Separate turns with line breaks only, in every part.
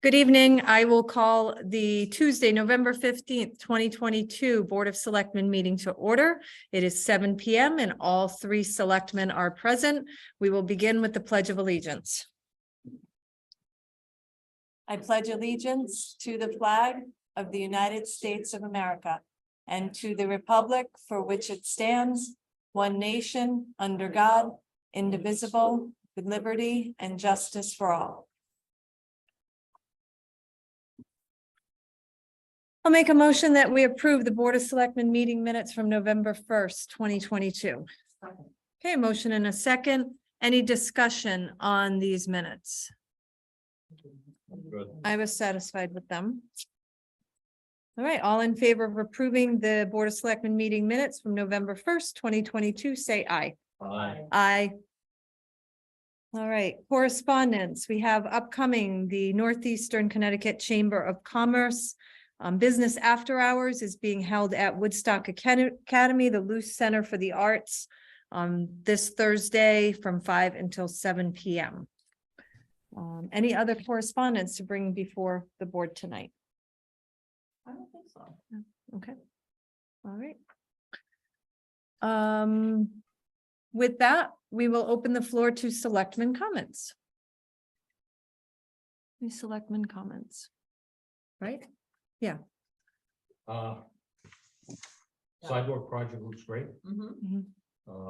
Good evening. I will call the Tuesday, November 15th, 2022 Board of Selectmen meeting to order. It is 7 p.m. and all three selectmen are present. We will begin with the Pledge of Allegiance. I pledge allegiance to the flag of the United States of America and to the republic for which it stands, one nation, under God, indivisible, with liberty and justice for all. I'll make a motion that we approve the Board of Selectmen meeting minutes from November 1st, 2022. Okay, motion and a second. Any discussion on these minutes?
Good.
I was satisfied with them. All right, all in favor of approving the Board of Selectmen meeting minutes from November 1st, 2022, say aye.
Aye.
Aye. All right, correspondence. We have upcoming the Northeastern Connecticut Chamber of Commerce. Business After Hours is being held at Woodstock Academy, the Luce Center for the Arts, this Thursday from 5 until 7 p.m. Any other correspondence to bring before the board tonight?
I don't think so.
Okay. All right. With that, we will open the floor to selectmen comments. Any selectmen comments? Right? Yeah.
Sidewalk project looks great.
Mm-hmm.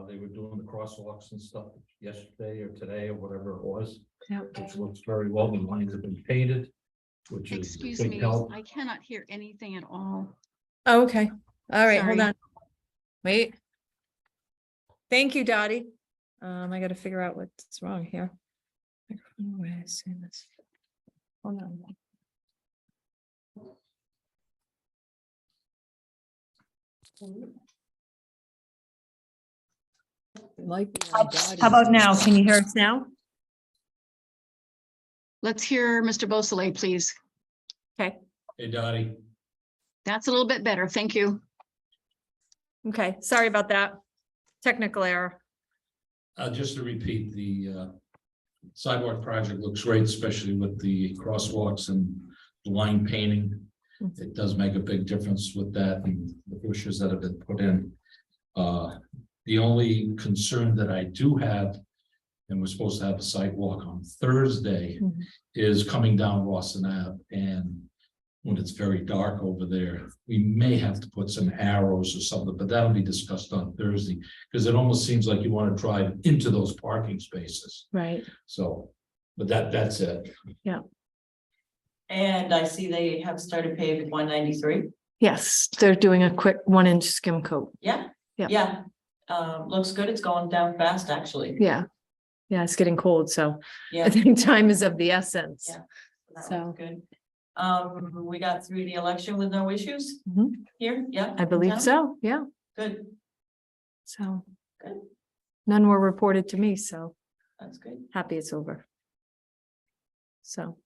They were doing the crosswalks and stuff yesterday or today or whatever it was,
Yeah.
which looks very well. The lines have been painted, which is a
Excuse
big
me,
help.
I cannot hear anything at all.
Oh, okay. All right, hold
Sorry.
on. Wait. Thank you, Dottie. I gotta figure out what's wrong here. Where am I seeing this? Hold on. How about now? Can you hear us now?
Let's hear Mr. Beausoleil, please.
Okay,
Hey, Dottie.
That's a little bit better. Thank you.
okay. Sorry about that. Technical error.
Just to repeat, the sidewalk project looks great, especially with the crosswalks and the line painting. It does make a big difference with that and the bushes that have been put in. The only concern that I do have, and we're supposed to have a sidewalk on Thursday,
Mhm.
is coming down Rawson Ave. And when it's very dark over there, we may have to put some arrows or something, but that'll be discussed on Thursday. Because it almost seems like you want to drive into those parking spaces.
Right.
So, but that's it.
And I see they have started paving 193.
Yes, they're doing a quick 1-inch skim coat.
Yeah.
Yeah.
Yeah. Looks good. It's going down fast, actually.
Yeah. Yeah, it's getting cold, so
Yeah.
I think time is of the essence.
Yeah. That
So-
looks good. We got through the election with no issues
Mhm.
here. Yeah.
I believe
Yeah.
so, yeah.
Good.
So
Good.
none were reported to me, so
That's good.
happy it's over. So.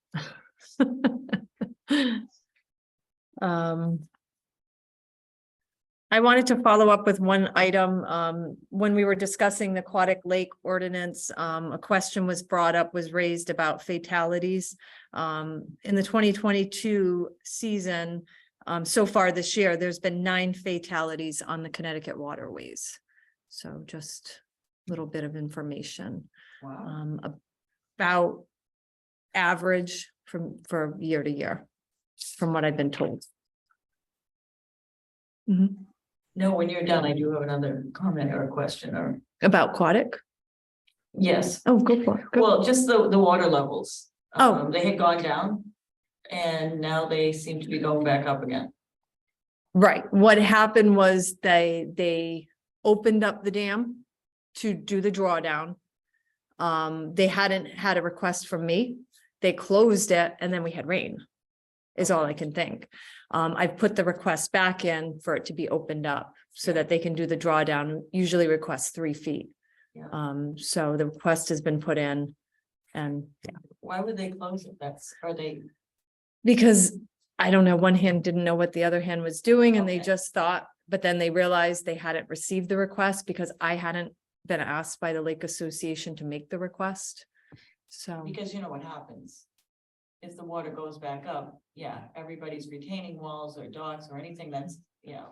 I wanted to follow up with one item. When we were discussing the aquatic lake ordinance, a question was raised about fatalities. In the 2022 season, so far this year, there's been 9 fatalities on the Connecticut waterways. So just a little bit of information,
Wow.
about average for year to year, from what I've been told. Mhm.
No, when you're done, I do have another comment or a question or,
About aquatic?
yes.
Oh, go for it. Go.
Well, just the water levels.
Oh.
They had gone down. And now they seem to be going back up again.
Right. What happened was they opened up the dam to do the drawdown. They hadn't had a request from me. They closed it and then we had rain, is all I can think. I've put the request back in for it to be opened up so that they can do the drawdown, usually request 3 feet.
Yeah.
So the request has been put in and yeah.
Why would they close it? Are they?
Because I don't know, one hand didn't know what the other hand was doing and they
Okay.
just thought, but then they realized they hadn't received the request because I hadn't been asked by the Lake Association to make the request. So,
Because you know what happens. if the water goes back up, yeah, everybody's retaining walls or docks or anything that's,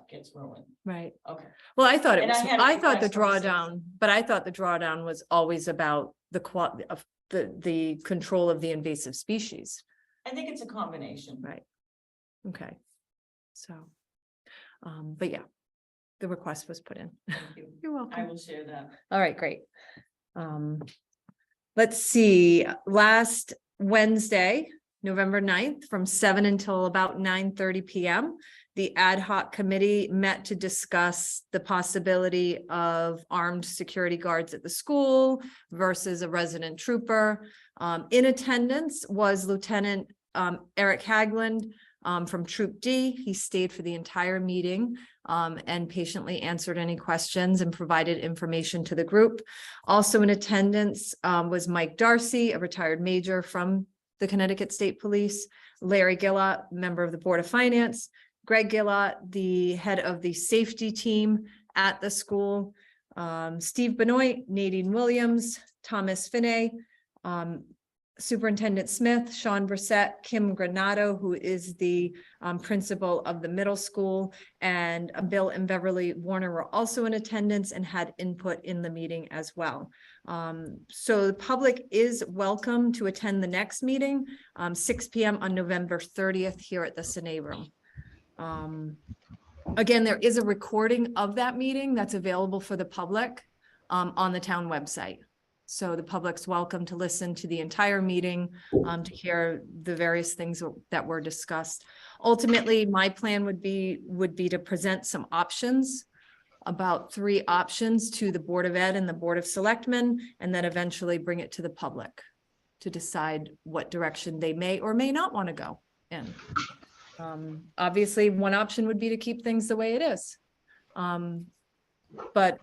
gets ruined.
Right.
Okay.
Well, I thought it
And
was,
I had a
I thought the
request from the
drawdown, but I thought the drawdown was always about the of the control of the invasive species.
I think it's a combination.
Right. Okay. So, but yeah, the request was put in.
Thank you.
You're
I
welcome.
will share that.
All right, great. Let's see, last Wednesday, November 9th, from 7 until about 9:30 PM. The ad hoc committee met to discuss the possibility of armed security guards at the school versus a resident trooper. In attendance was Lieutenant Eric Hagland from Troop D. He stayed for the entire meeting and patiently answered any questions and provided information to the group. Also in attendance was Mike Darcy, a retired major from the Connecticut State Police, Larry Gillott, member of the Board of Finance, Greg Gillott, the head of the safety team at the school, Steve Benoit, Nadine Williams, Thomas Finney, Superintendent Smith, Sean Brissett, Kim Granado, who is the principal of the middle school, and Bill and Beverly Warner were also in attendance and had input in the meeting as well. So the public is welcome to attend the next meeting, 6 PM on November 30th here at the Cine Room. Again, there is a recording of that meeting that's available for the public on the town website. So the public's welcome to listen to the entire meeting, to hear the various things that were discussed. Ultimately, my plan would be to present some options, about 3 options to the Board of Ed and the Board of Selectmen, and then eventually bring it to the public to decide what direction they may or may not want to go in. Obviously, one option would be to keep things the way it is. But,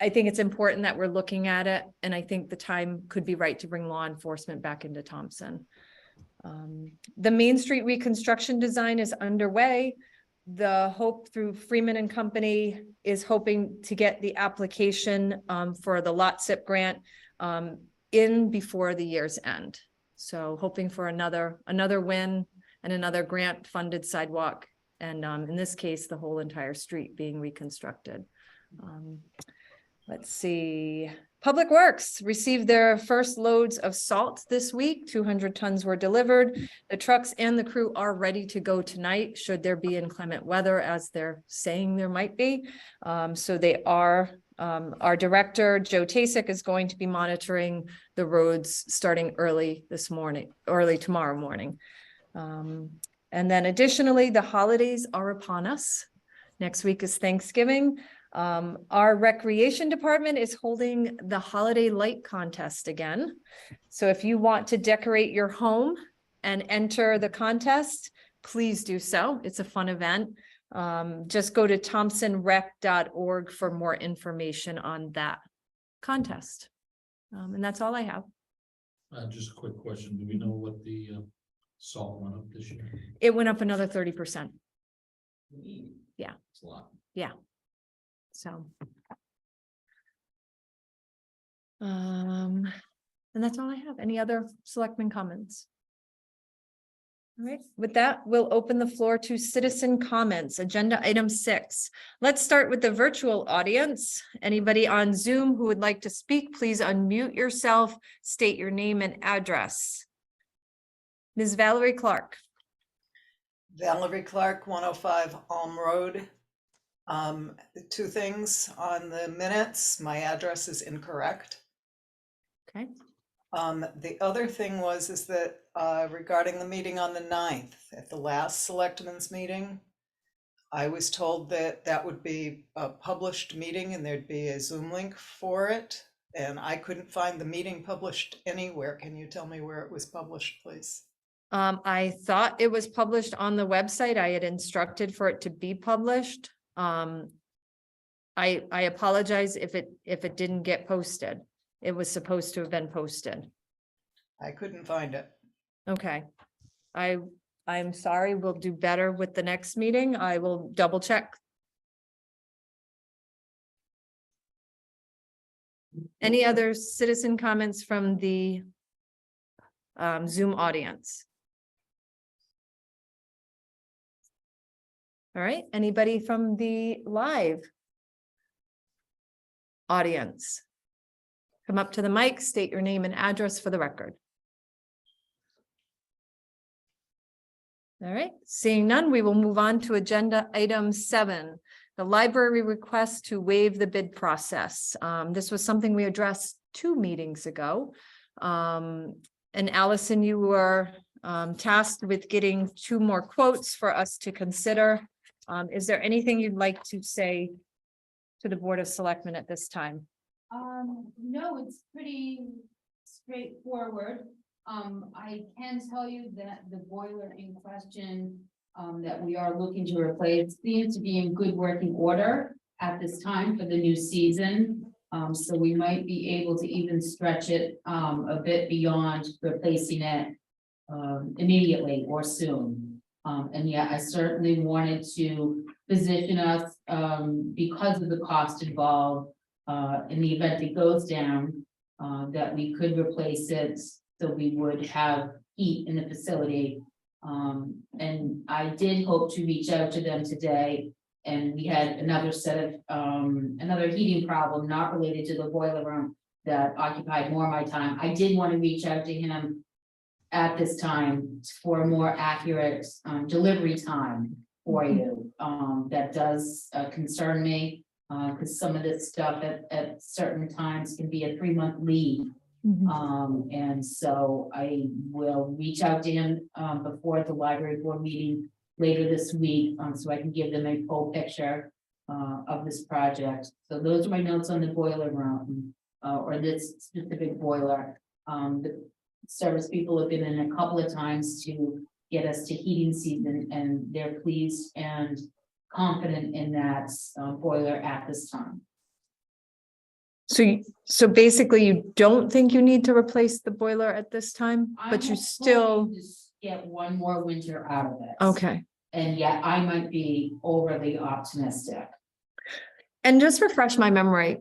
I think it's important that we're looking at it, and I think the time could be right to bring law enforcement back into Thompson. The Main Street reconstruction design is underway. The hope through Freeman and Company is hoping to get the application for the lot SIP grant in before the year's end. So hoping for another win and another grant funded sidewalk. And in this case, the whole entire street being reconstructed. Let's see, Public Works received their first loads of salt this week. 200 tons were delivered. The trucks and the crew are ready to go tonight, should there be inclement weather, as they're saying there might be. So they are, our director, Joe Tasic, is going to be monitoring the roads starting early tomorrow morning. And then additionally, the holidays are upon us. Next week is Thanksgiving. Our recreation department is holding the holiday light contest again. So if you want to decorate your home and enter the contest, please do so. It's a fun event. Just go to thompsonrec.org for more information on that contest. And that's all I have.
Just a quick question. Do we know what the salt went up this year?
It went up another 30%. Yeah.
It's a lot.
Yeah. So. And that's all I have. Any other selectmen comments? All right, with that, we'll open the floor to citizen comments. Agenda item 6. Let's start with the virtual audience. Anybody on Zoom who would like to speak, please unmute yourself, state your name and address. Ms. Valerie Clark.
Valerie Clark, 105 Alm Road. 2 things on the minutes. My address is incorrect.
Okay.
The other thing is that regarding the meeting on the 9th, at the last selectmen's meeting, I was told that that would be a published meeting and there'd be a Zoom link for it. And I couldn't find the meeting published anywhere. Can you tell me where it was published, please?
I thought it was published on the website. I had instructed for it to be published. I apologize if it didn't get posted. It was supposed to have been posted.
I couldn't find it.
Okay. I'm sorry. We'll do better with the next meeting. I will double check. Any other citizen comments from the Zoom audience. All right, anybody from the live audience? Come up to the mic, state your name and address for the record. All right, seeing none, we will move on to agenda item 7, the library request to waive the bid process. This was something we addressed 2 meetings ago. And Allison, you were tasked with getting 2 more quotes for us to consider. Is there anything you'd like to say to the Board of Selectmen at this time?
No, it's pretty straightforward. I can tell you that the boiler in question, that we are looking to replace seems to be in good working order at this time for the new season. So we might be able to even stretch it, a bit beyond replacing it, immediately or soon. And yeah, I certainly wanted to position us, because of the cost involved, in the event it goes down, that we could replace it so we would have heat in the facility. And I did hope to reach out to them today, and we had another set of, another heating problem not related to the boiler room that occupied more of my time. I did want to reach out to him at this time for a more accurate, delivery time for you. That does concern me, because some of this stuff at certain times can be a 3-month lead. And so I will reach out to him before the library board meeting later this week, so I can give them a full picture of this project. So those are my notes on the boiler room, or this specific boiler. The service people have been in a couple of times to get us to heating season, and they're pleased and confident in that boiler at this time.
So basically you don't think you need to replace the boiler at this time, but you
I'm
still,
hoping to get one more winter out of it.
okay.
And yet I might be overly optimistic.
And just refresh my memory.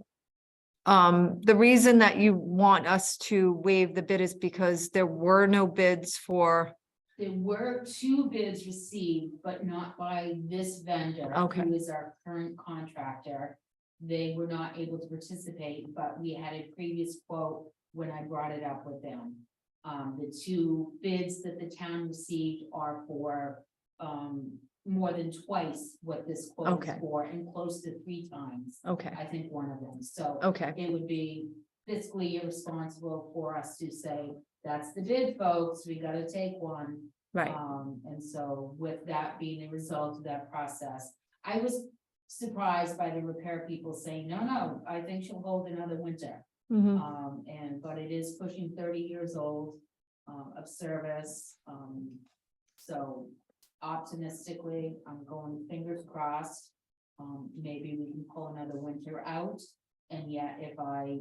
The reason that you want us to waive the bid is because there were no bids for,
There were 2 bids received, but not by this vendor.
Okay.
Who is our current contractor. They were not able to participate, but we had a previous quote when I brought it up with them. The 2 bids that the town received are for, more than twice what this quote is
Okay.
for, and close to 3 times,
okay,
I think, one of them. So
okay,
it would be fiscally irresponsible for us to say, that's the bid, folks, we gotta take one.
right.
And so with that being the result of that process, I was surprised by the repair people saying, no, I think she'll hold another winter.
Mhm.
But it is pushing 30 years old, of service. So optimistically, I'm going fingers crossed. Maybe we can pull another winter out. And yet if I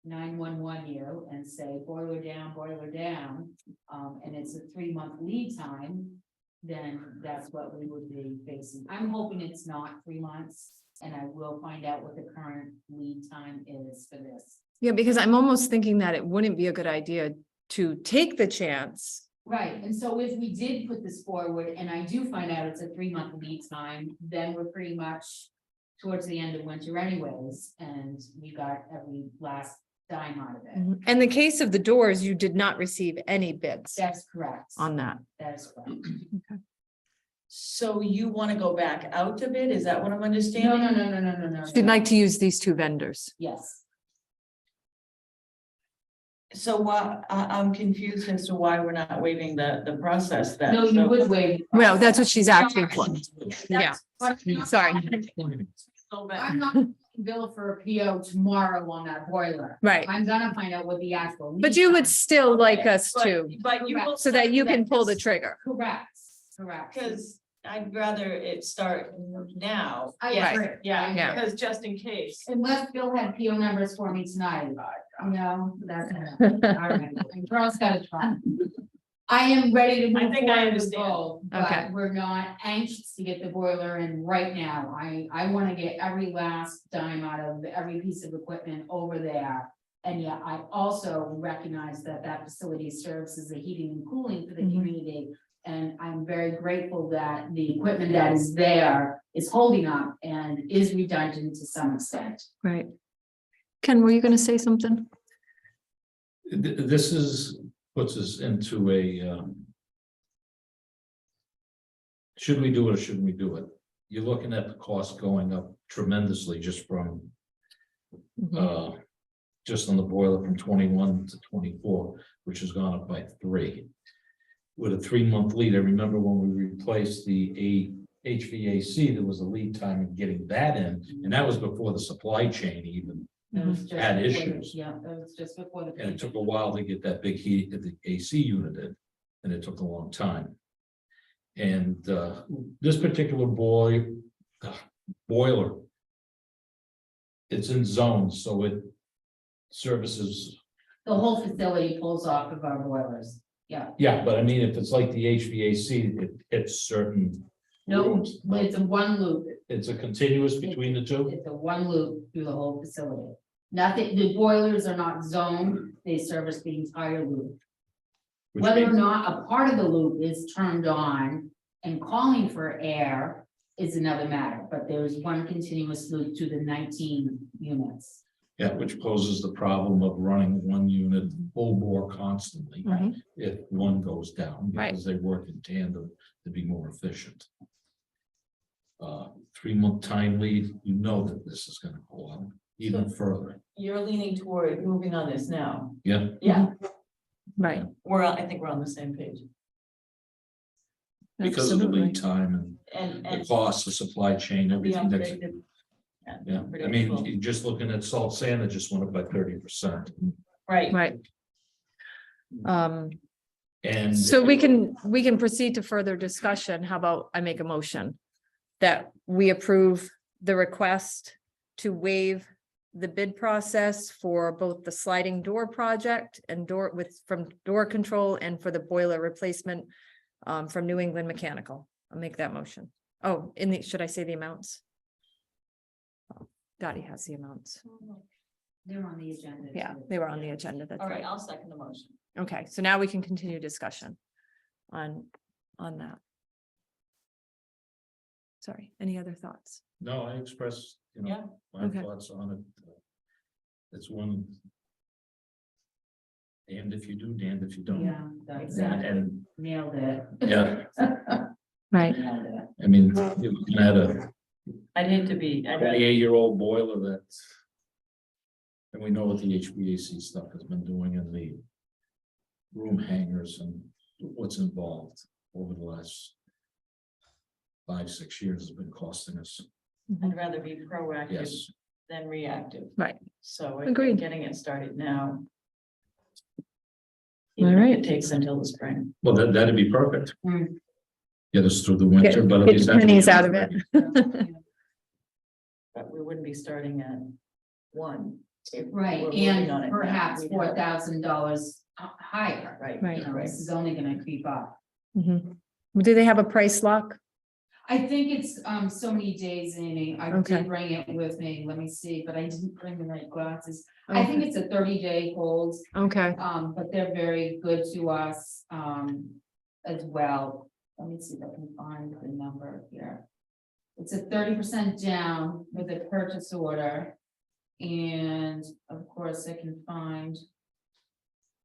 911 you and say boiler down, and it's a 3-month lead time, then that's what we would be facing. I'm hoping it's not 3 months, and I will find out what the current lead time is for this.
Yeah, because I'm almost thinking that it wouldn't be a good idea to take the chance.
Right, and so if we did put this forward and I do find out it's a 3-month lead time, then we're pretty much towards the end of winter anyways, and we got every last dime out of it.
In the case of the doors, you did not receive any bids
That's correct.
on that.
That is correct.
So you want to go back out to bid? Is that what I'm
No,
understanding?
no.
She'd like to use these 2 vendors.
Yes.
So why, I'm confused as to why we're not waiving the process then.
No, you
So-
would waive. the
Well, that's what
process.
she's asking for. Yeah,
That's-
sorry.
Go back.
I'm not gonna bill for a PO tomorrow on that boiler.
Right,
I'm gonna find out what the actual.
but
lead
you would
time-
still like us to,
But you. will
so that you
say
can pull the
this-
trigger.
Correct.
Cause I'd rather it start now.
I
Yeah,
agree.
Yeah,
Yeah.
because just in case.
Unless Bill had PO numbers for me tonight, no, that's. All right, Girls gotta try. I am ready to
I
move
think I
forward with
understand.
both,
Okay.
but we're not anxious to get the boiler in right now. I wanna get every last dime out of every piece of equipment over there. And yet I also recognize that that facility serves as a heating and cooling for the
Mhm.
community. And I'm very grateful that the equipment that is there is holding up and is redundant to some extent.
Right. Ken, were you gonna say something?
This puts us into a, should we do it or shouldn't we do it? You're looking at the cost going up tremendously just from,
Mhm.
just on the boiler from 21 to 24, which has gone up by 3. With a 3-month lead, I remember when we replaced the HVAC, there was a lead time in getting that in, and that was before the supply chain even.
That was just
Had
before the-
issues.
Yeah, that was just before the.
And it took a while to get that big heat, the AC unit in, and it took a long time. And this particular boiler, it's in zones, so it services.
The whole facility pulls off of our boilers. Yeah.
Yeah, but I mean, if it's like the HVAC, it's certain.
No,
rooms.
it's a one loop.
It's a continuous between the two.
It's a one loop through the whole facility. Nothing, the boilers are not zoned, they service the entire loop.
Which
Whether or
means-
not a part of the loop is turned on and calling for air is another matter, but there is one continuous loop to the 19 units.
Yeah, which poses the problem of running one unit full bore constantly
Mhm.
if one goes down,
Right.
because they work in tandem to be more efficient. 3-month time lead, you know that this is gonna go on even further.
You're leaning toward moving on this now.
Yeah,
Yeah,
Right.
I think we're on the same page.
because of the
Absolutely.
lead time
And,
and the cost, the supply chain,
the
everything that's.
unpredictable.
Yeah, I mean, you're just looking at salt sand, it just went up by 30%.
Right,
Right.
And
So we can proceed to further discussion. How about I make a motion that we approve the request to waive the bid process for both the sliding door project and from door control and for the boiler replacement from New England Mechanical. I'll make that motion. Oh, should I say the amounts? Dottie has the amounts.
They're on the agenda.
Yeah,
too.
they were on the agenda. That's
all right,
right.
I'll second the motion.
Okay, so now we can continue discussion on that. Sorry, any other thoughts?
no, I expressed,
Yeah.
my
Okay.
thoughts on it. It's one. Damned if you do, damned if you don't.
Yeah, that's
Exactly.
And,
nailed it.
yeah,
Right.
Nailed it.
I mean, you're looking at a
I'd hate to be, I'd rather,
28-year-old boiler that's. And we know what the HVAC stuff has been doing in the room hangers and what's involved over the last 5-6 years has been costing us.
I'd rather be proactive
Yes,
than reactive.
Right.
So
Agreed.
getting it started now.
All
Even if
right.
it takes until the spring.
well, that'd be perfect.
Mm.
Get us through the winter, but. at
Get
least
the
that's-
pennies out of it.
But we wouldn't be starting at 1. if
Right,
we're working on
and
it now.
perhaps
We'd have-
$4,000 higher.
Right.
Right.
You know, this is only gonna creep up.
Mhm. Do they have a price lock?
I think it's so many days, Amy. I
Okay.
did bring it with me. Let me see, but I didn't bring the right glasses. I think it's a 30-day hold,
Okay,
but they're very good to us as well. Let me see if I can find the number here. It's a 30% down with a purchase order. And of course, I can find.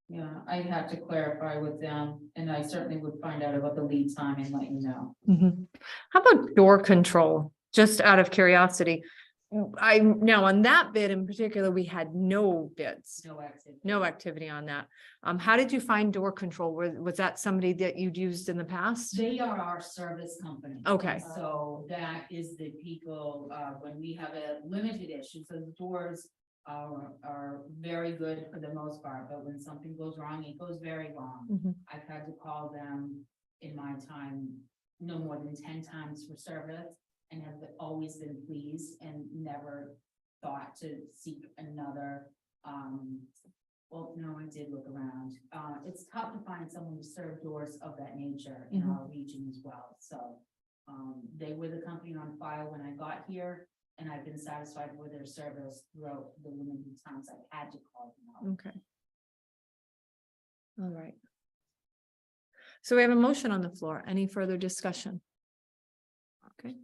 Yeah, I'd have to clarify with them, and I certainly would find out about the lead time and let you know.
mhm. How about door control? Just out of curiosity. Now on that bid in particular, we had no bids,
No activity.
no activity on that. How did you find door control? Was that somebody that you'd used in the past?
They are our service company.
Okay.
So that is the people, when we have a limited issue, so the doors are very good for the most part, but when something goes wrong, it goes very wrong.
Mhm.
I've had to call them in my time, no more than 10 times for service, and have always been pleased and never thought to seek another, well, no, I did look around. It's tough to find someone to serve doors of that nature in our region as well, so. They were the company on file when I got here, and I've been satisfied with their service throughout the limited times I've had to call them out.
Okay. All right. So we have a motion on the floor. Any further discussion? Okay.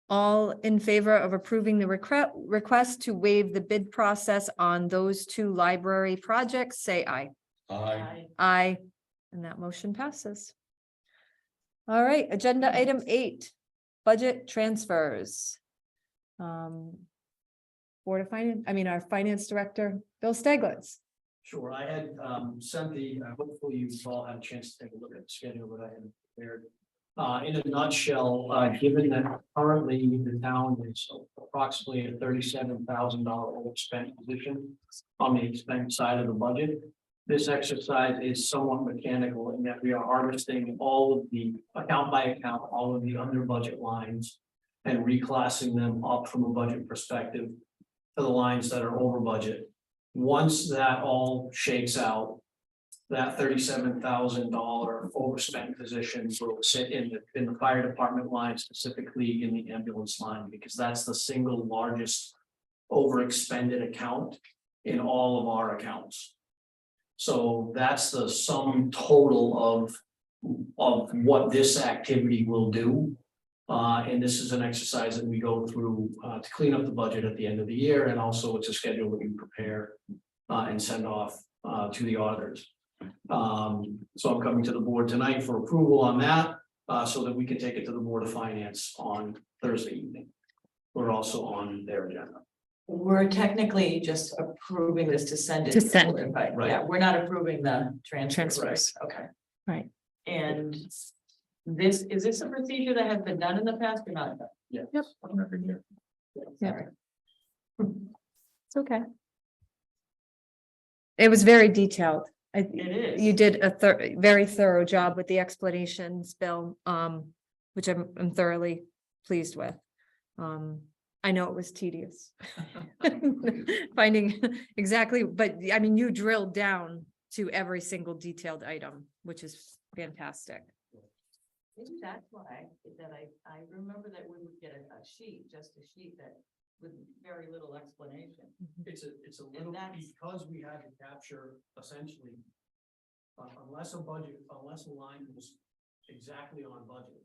All in favor of approving the request to waive the bid process on those two library projects, say aye. Aye. And that motion passes. All right, agenda item 8, budget transfers. Board of Finance, our Finance Director, Bill Staglitz.
Sure, I had sent hopefully you've all had a chance to take a look at the schedule that I had prepared. In a nutshell, given that currently the town is approximately a $37,000 overspent position on the expense side of the budget, this exercise is somewhat mechanical in that we are harvesting all of the account by account, all of the under budget lines and reclassing them up from a budget perspective to the lines that are over budget. Once that all shakes out, that $37,000 overspent position will sit in the fire department line, specifically in the ambulance line, because that's the single largest overexpended account in all of our accounts. So that's the sum total of what this activity will do. And this is an exercise that we go through to clean up the budget at the end of the year, and also it's a schedule that we prepare and send off to the auditors. So I'm coming to the board tonight for approval on that, so that we can take it to the Board of Finance on Thursday evening. We're also on their agenda.
We're technically just approving this to send it.
To send.
Right,
Right.
yeah, we're not approving the transfers.
Transfers.
Okay.
Right.
And is this a procedure that has been done in the past or not?
Yeah.
Yep. Yep.
Sorry.
It's okay. It was very detailed.
It is.
You did a very thorough job with the explanations, Bill, which I'm thoroughly pleased with. I know it was tedious. Finding exactly, but you drilled down to every single detailed item, which is fantastic.
Maybe that's why, I remember that we would get a sheet, just a sheet that with very little explanation.
It's a little, because we had to capture essentially, unless a line was exactly on budget,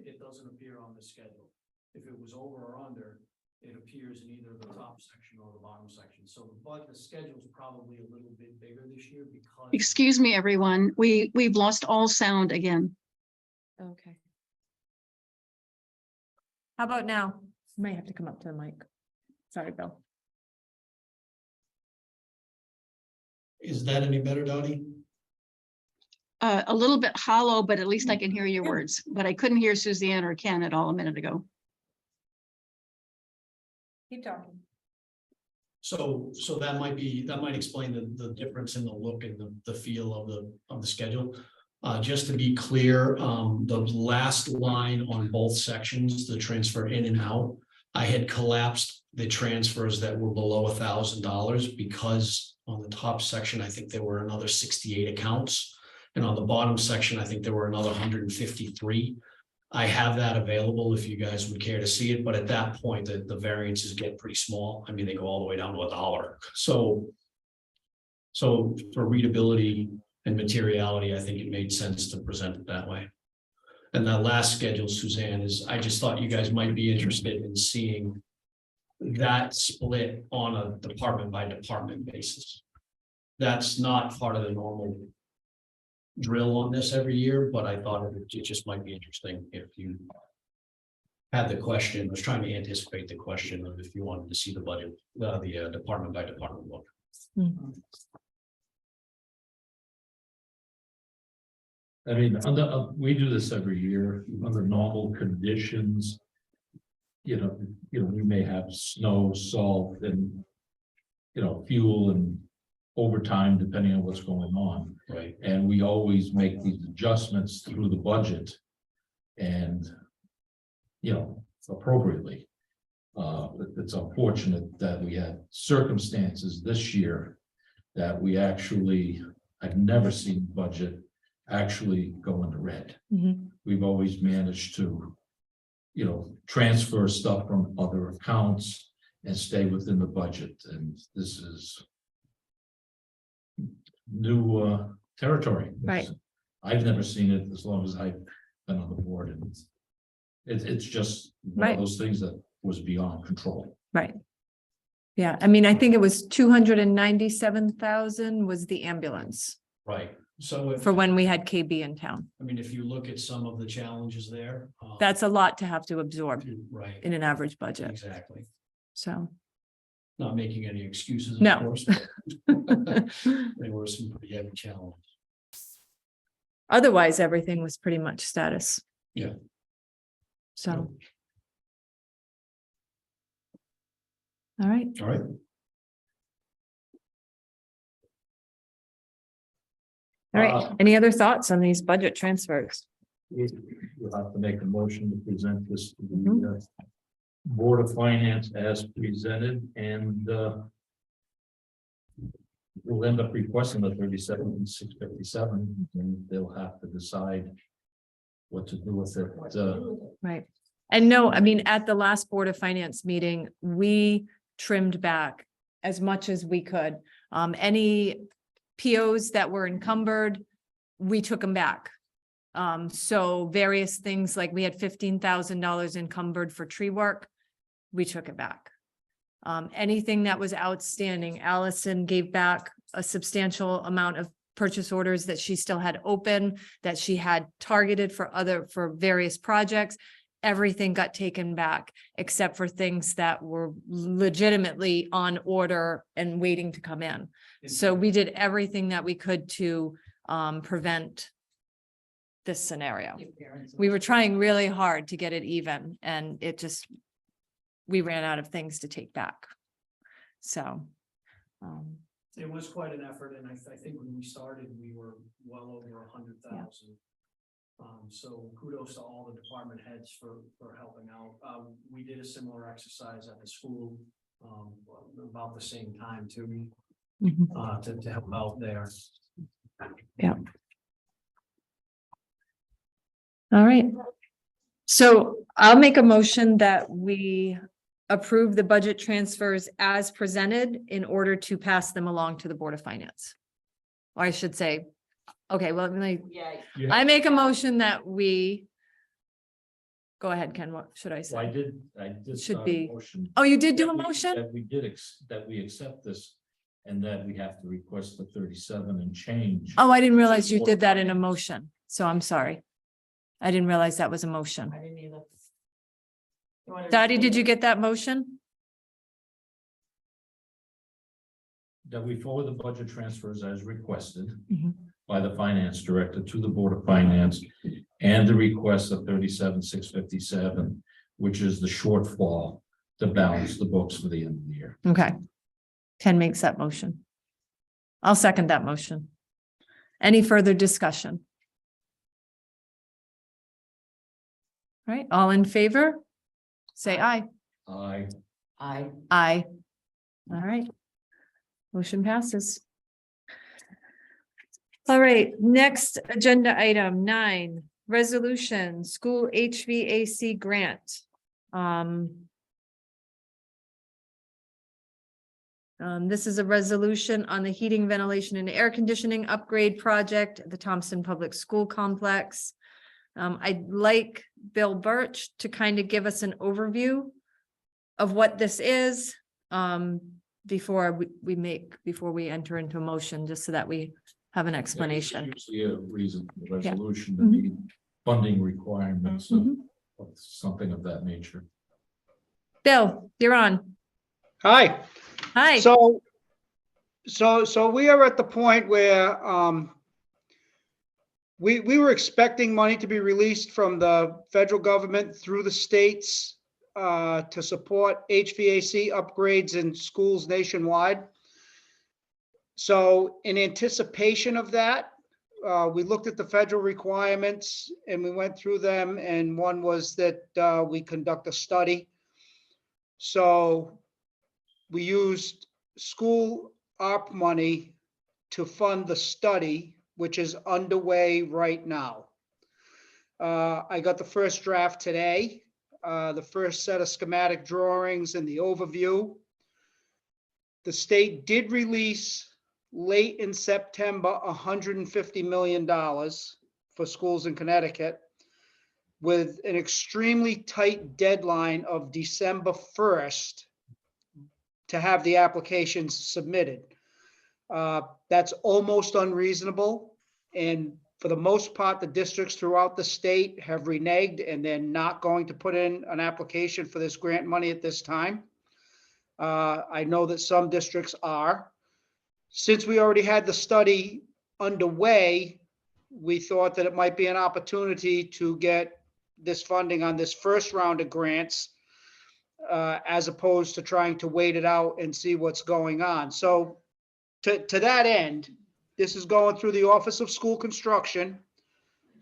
it doesn't appear on the schedule. If it was over or under, it appears in either the top section or the bottom section. So the schedule is probably a little bit bigger this year because.
Excuse me, everyone. We've lost all sound again.
Okay. How about now? You might have to come up to the mic. Sorry, Bill.
Is that any better, Dottie?
A little bit hollow, but at least I can hear your words. But I couldn't hear Suzanne or Ken at all a minute ago.
Keep talking.
So that might explain the difference in the look and the feel of the schedule. Just to be clear, the last line on both sections, the transfer in and out, I had collapsed the transfers that were below $1,000 because on the top section, I think there were another 68 accounts. And on the bottom section, I think there were another 153. I have that available if you guys would care to see it, but at that point, the variances get pretty small. They go all the way down to $1. So for readability and materiality, I think it made sense to present it that way. And that last schedule, Suzanne, I just thought you guys might be interested in seeing that split on a department by department basis. That's not part of the normal drill on this every year, but I thought it just might be interesting if you had the question. I was trying to anticipate the question of if you wanted to see the budget, the department by department look.
We do this every year under normal conditions. We may have snow, salt, and fuel and overtime, depending on what's going on.
Right.
And we always make these adjustments through the budget and, appropriately. It's unfortunate that we had circumstances this year that we actually, I've never seen budget actually go into red.
Mhm.
We've always managed to transfer stuff from other accounts and stay within the budget. And this is new territory.
Right.
I've never seen it as long as I've been on the board, and it's just one
Right.
of those things that was beyond control.
Right. Yeah, I mean, I think it was 297,000 was the ambulance
Right, so if,
for when we had KB in town.
I mean, if you look at some of the challenges there.
That's a lot to have to absorb
Right,
in an average budget,
exactly.
so.
Not making any excuses,
No.
of course. But there were some pretty heavy challenges.
Otherwise, everything was pretty much status.
Yeah.
So. All right,
All right.
all right. Any other thoughts on these budget transfers?
You'll have to make a motion to present this to the Board of Finance as presented, and we'll end up requesting the 37,657, and they'll have to decide what to do with it.
Right. And no, I mean, at the last Board of Finance meeting, we trimmed back as much as we could. Any POs that were encumbered, we took them back. So various things like we had $15,000 encumbered for tree work, we took it back. Anything that was outstanding, Allison gave back a substantial amount of purchase orders that she still had open, that she had targeted for various projects. Everything got taken back except for things that were legitimately on order and waiting to come in. So we did everything that we could to prevent this scenario. We were trying really hard to get it even, and it just, we ran out of things to take back. So.
It was quite an effort, and I think when we started, we were well over 100,000. So kudos to all the department heads for helping out. We did a similar exercise at the school about the same time too, to help out there.
Yeah. All right. So I'll make a motion that we approve the budget transfers as presented in order to pass them along to the Board of Finance. Or I should say, okay, well,
Yeah.
I make a motion that we. Go ahead, Ken, what should I
So I
say?
did
Should
start a
be-
motion.
Oh, you did do a
That we-
motion?
That we did, that we accept this, and that we have to request the 37 and change.
Oh, I didn't realize you did that in a motion, so I'm sorry. I didn't realize that was a motion.
I didn't either. You wanna
Dottie, did
restate
you
it?
get that motion?
That we forward the budget transfers as requested
Mhm.
by the finance director to the Board of Finance, and the request of 37,657, which is the shortfall to balance the books for the end of the year.
Okay. Ken makes that motion. I'll second that motion. Any further discussion? All right, all in favor? Say aye.
I
Aye. All right. Motion passes. All right, next agenda item 9, resolution, school HVAC grant. This is a resolution on the heating, ventilation, and air conditioning upgrade project at the Thompson Public School Complex. I'd like Bill Birch to kind of give us an overview of what this is, before we enter into a motion, just so that we have an explanation.
Usually a reason for the
Yeah.
resolution to
Mhm.
meet funding requirements
Mhm.
of something of that nature.
Bill, you're on.
Hi,
Hi.
so we are at the point where we were expecting money to be released from the federal government through the states to support HVAC upgrades in schools nationwide. So in anticipation of that, we looked at the federal requirements and we went through them, and one was that we conduct a study. So we used school ARP money to fund the study, which is underway right now. I got the first draft today. the first set of schematic drawings and the overview. The state did release late in September, $150 million for schools in Connecticut, with an extremely tight deadline of December 1st to have the applications submitted. That's almost unreasonable. And for the most part, the districts throughout the state have reneged, and they're not going to put in an application for this grant money at this time. I know that some districts are. Since we already had the study underway, we thought that it might be an opportunity to get this funding on this first round of grants, as opposed to trying to wait it out and see what's going on. So to that end, this is going through the Office of School Construction.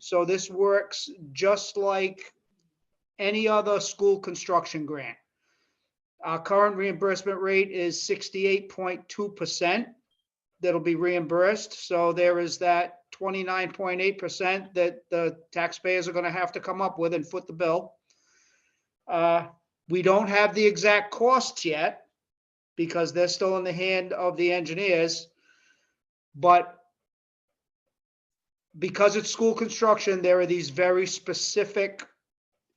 So this works just like any other school construction grant. Our current reimbursement rate is 68.2% that'll be reimbursed. So there is that 29.8% that the taxpayers are going to have to come up with and foot the bill. We don't have the exact costs yet because they're still in the hand of the engineers. But because it's school construction, there are these very specific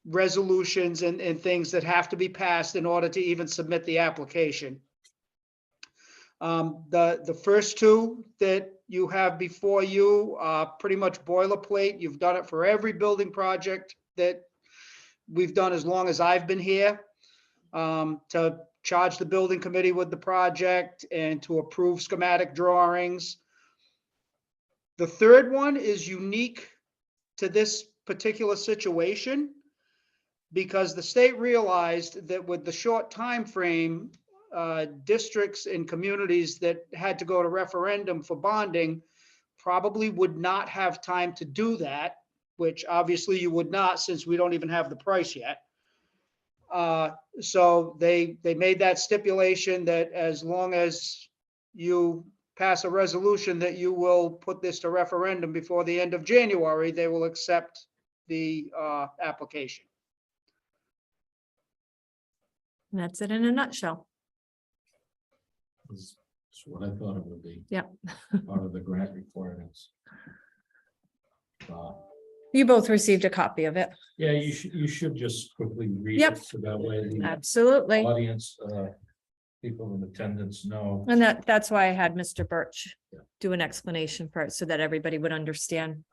resolutions and things that have to be passed in order to even submit the application. The first two that you have before you are pretty much boilerplate. You've done it for every building project that we've done as long as I've been here, to charge the building committee with the project and to approve schematic drawings. The third one is unique to this particular situation because the state realized that with the short time frame, districts and communities that had to go to referendum for bonding probably would not have time to do that, which obviously you would not since we don't even have the price yet. So they made that stipulation that as long as you pass a resolution that you will put this to referendum before the end of January, they will accept the application.
And that's it in a nutshell.
That's what I thought it would be.
Yep.
Part of the grant requirements.
You both received a copy of it.
Yeah, you should just quickly read
Yep.
it so that way the
Absolutely.
audience, people in attendance know.
And that's why I had Mr. Birch
Yeah.
do an explanation for it so that everybody would understand.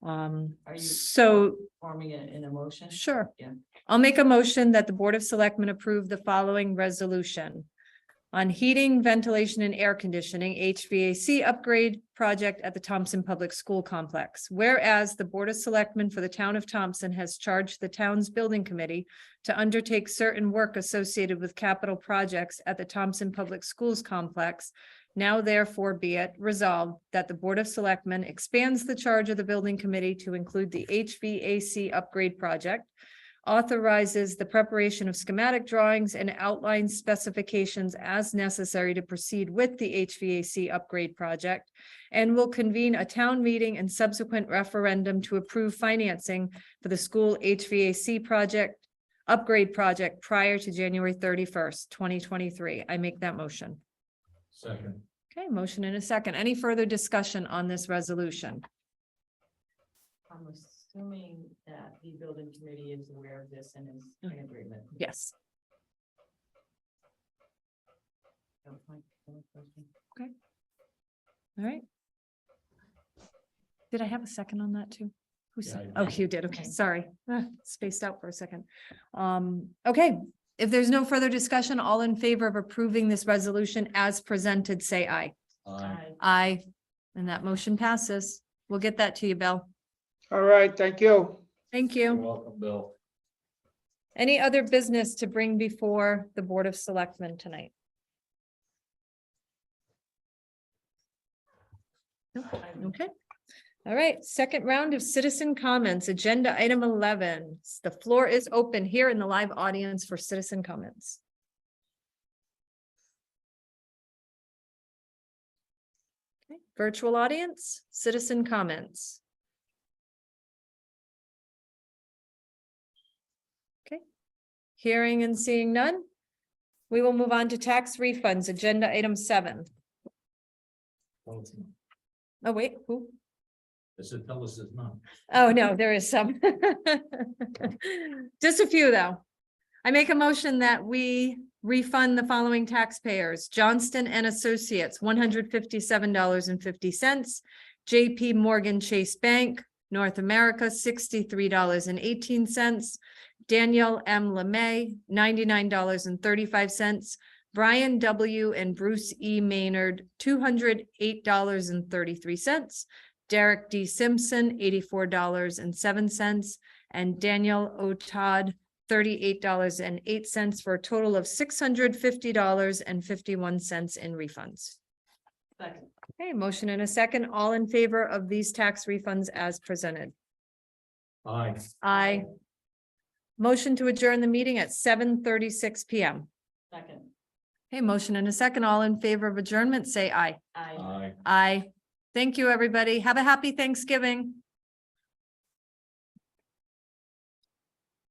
Are you
So
forming it in a motion?
sure.
Yeah.
I'll make a motion that the Board of Selectmen approve the following resolution. On heating, ventilation, and air conditioning, HVAC upgrade project at the Thompson Public School Complex. Whereas the Board of Selectmen for the town of Thompson has charged the town's building committee to undertake certain work associated with capital projects at the Thompson Public Schools Complex. Now therefore be it resolved that the Board of Selectmen expands the charge of the building committee to include the HVAC upgrade project, authorizes the preparation of schematic drawings and outlines specifications as necessary to proceed with the HVAC upgrade project, and will convene a town meeting and subsequent referendum to approve financing for the school HVAC project, upgrade project prior to January 31st, 2023. I make that motion.
Second.
Okay, motion in a second. Any further discussion on this resolution?
I'm assuming that the building committee is aware of this and is in agreement.
Yes.
That was my question.
All right. Did I have a second on that too? Who
Yeah,
said?
I
Oh,
did.
you did. Okay, sorry. Spaced out for a second. Okay, if there's no further discussion, all in favor of approving this resolution as presented, say aye.
Aye.
Aye. And that motion passes. We'll get that to you, Bill.
All right, thank you.
Thank
You're
you.
welcome, Bill.
Any other business to bring before the Board of Selectmen tonight? Nope. Okay. All right, second round of citizen comments, agenda item 11. The floor is open here in the live audience for citizen comments. Okay, virtual audience, citizen comments. Okay, Hearing and seeing none. We will move on to tax refunds, agenda item 7. Oh, wait, who?
I said, tell us it's not.
Oh, no, there is some. Just a few, though. I make a motion that we refund the following taxpayers: Johnston and Associates, $157.50. JP Morgan Chase Bank, North America, $63.18. Daniel M. LeMay, $99.35. Brian W. and Bruce E. Maynard, $208.33. Derek D. Simpson, $84.07. And Daniel O. Todd, $38.08, for a total of $650.51 in refunds.
Second.
Okay, motion and a second. All in favor of these tax refunds as presented?
Aye.
Aye. Motion to adjourn the meeting at 7:36 PM.
Second.
Okay, motion and a second. All in favor of adjournment, say aye.
I.
Aye.
Aye. Thank you, everybody. Have a happy Thanksgiving.